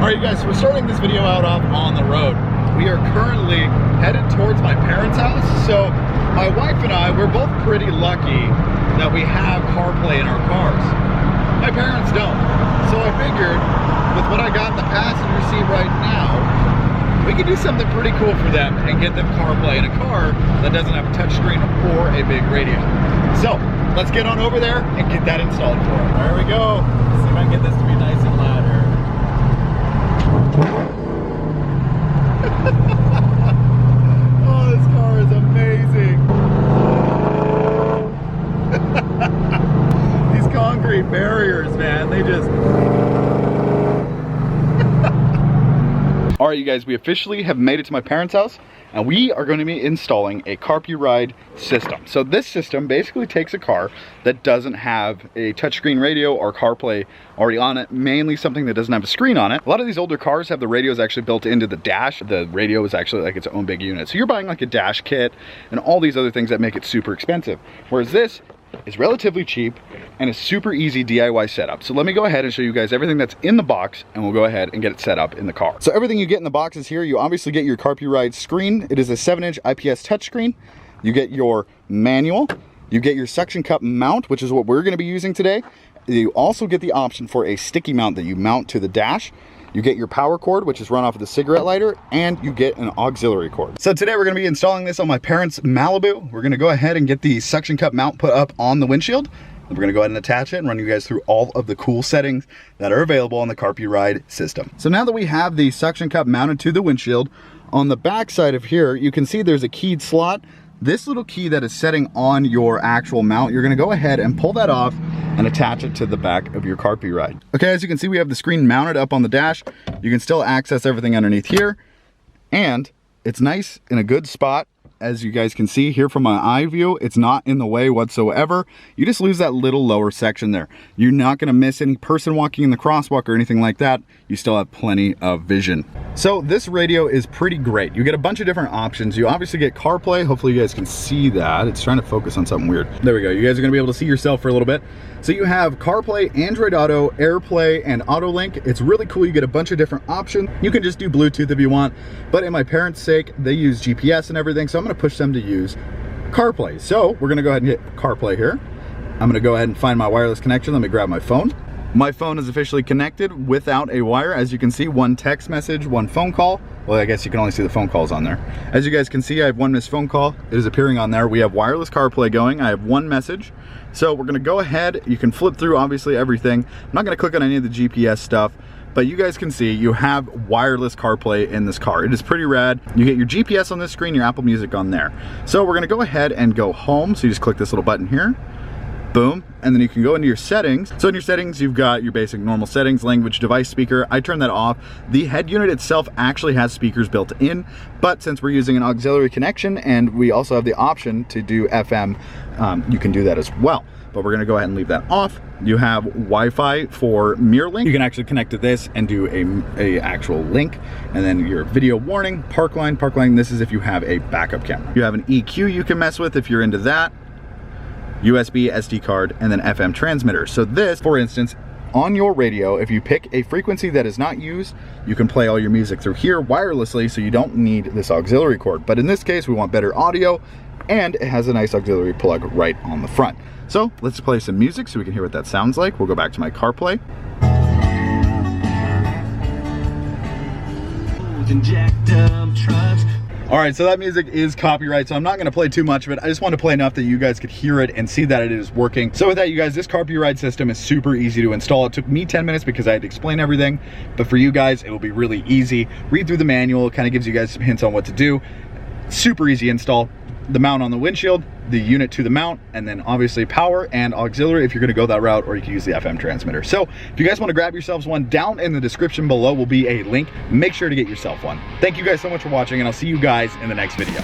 Alright you guys, so we're starting this video out off on the road. We are currently headed towards my parents' house. So my wife and I, we're both pretty lucky that we have CarPlay in our cars. My parents don't. So I figured with what I got in the passenger seat right now, we could do something pretty cool for them and get them CarPlay in a car that doesn't have a touchscreen or a big radio. So let's get on over there and get that installed for them. There we go. Let's see if I can get this to be nice and loud here. Oh, this car is amazing. These concrete barriers, man, they just... All right, you guys, we officially have made it to my parents' house, and we are going to be installing a Carpuride system. So this system basically takes a car that doesn't have a touchscreen radio or CarPlay already on it, mainly something that doesn't have a screen on it. A lot of these older cars have the radios actually built into the dash. The radio is actually like its own big unit. So you're buying like a dash kit and all these other things that make it super expensive. Whereas this is relatively cheap and a super easy DIY setup. So let me go ahead and show you guys everything that's in the box, and we'll go ahead and get it set up in the car. So everything you get in the box is here. You obviously get your Carpuride screen. It is a 7-inch IPS touchscreen. You get your manual. You get your suction cup mount, which is what we're going to be using today. You also get the option for a sticky mount that you mount to the dash. You get your power cord, which is run off of the cigarette lighter, and you get an auxiliary cord. So today we're gonna be installing this on my parents' Malibu. We're gonna go ahead and get the suction cup mount put up on the windshield. We're gonna go ahead and attach it and run you guys through all of the cool settings that are available on the Carpuride system. So now that we have the suction cup mounted to the windshield, on the back side of here, you can see there's a keyed slot. This little key that is setting on your actual mount, you're gonna go ahead and pull that off and attach it to the back of your Carpuride. Okay, as you can see, we have the screen mounted up on the dash. You can still access everything underneath here, and it's nice in a good spot. As you guys can see here from my eye view, it's not in the way whatsoever. You just lose that little lower section there. You're not gonna miss any person walking in the crosswalk or anything like that. You still have plenty of vision. So this radio is pretty great. You get a bunch of different options. You obviously get CarPlay. Hopefully you guys can see that. It's trying to focus on something weird. There we go. You guys are gonna be able to see yourself for a little bit. So you have CarPlay, Android Auto, AirPlay, and AutoLink. It's really cool. You get a bunch of different options. You can just do Bluetooth if you want, but in my parents' sake, they use GPS and everything, so I'm gonna push them to use CarPlay. So we're gonna go ahead and hit CarPlay here. I'm gonna go ahead and find my wireless connection. Let me grab my phone. My phone is officially connected without a wire. As you can see, one text message, one phone call. Well, I guess you can only see the phone calls on there. As you guys can see, I have one missed phone call. It is appearing on there. We have wireless CarPlay going. I have one message. So we're gonna go ahead. You can flip through obviously everything. I'm not gonna click on any of the GPS stuff, but you guys can see you have wireless CarPlay in this car. It is pretty rad. You get your GPS on this screen, your Apple Music on there. So we're gonna go ahead and go home. So you just click this little button here. Boom, and then you can go into your settings. So in your settings, you've got your basic normal settings, language, device, speaker. I turned that off. The head unit itself actually has speakers built in, but since we're using an auxiliary connection and we also have the option to do FM, you can do that as well. But we're gonna go ahead and leave that off. You have Wi-Fi for mirror link. You can actually connect to this and do a actual link. And then your video warning, park line, this is if you have a backup camera. You have an EQ you can mess with if you're into that. USB, SD card, and then FM transmitter. So this, for instance, on your radio, if you pick a frequency that is not used, you can play all your music through here wirelessly, so you don't need this auxiliary cord. But in this case, we want better audio, and it has a nice auxiliary plug right on the front. So let's play some music so we can hear what that sounds like. We'll go back to my CarPlay. All right, so that music is copyright, so I'm not gonna play too much of it. I just want to play enough that you guys could hear it and see that it is working. So with that, you guys, this Carpuride system is super easy to install. It took me 10 minutes because I had to explain everything, but for you guys, it will be really easy. Read through the manual, it kind of gives you guys some hints on what to do. Super easy install. The mount on the windshield, the unit to the mount, and then obviously power and auxiliary if you're gonna go that route, or you can use the FM transmitter. So if you guys wanna grab yourselves one, down in the description below will be a link. Make sure to get yourself one. Thank you guys so much for watching, and I'll see you guys in the next video.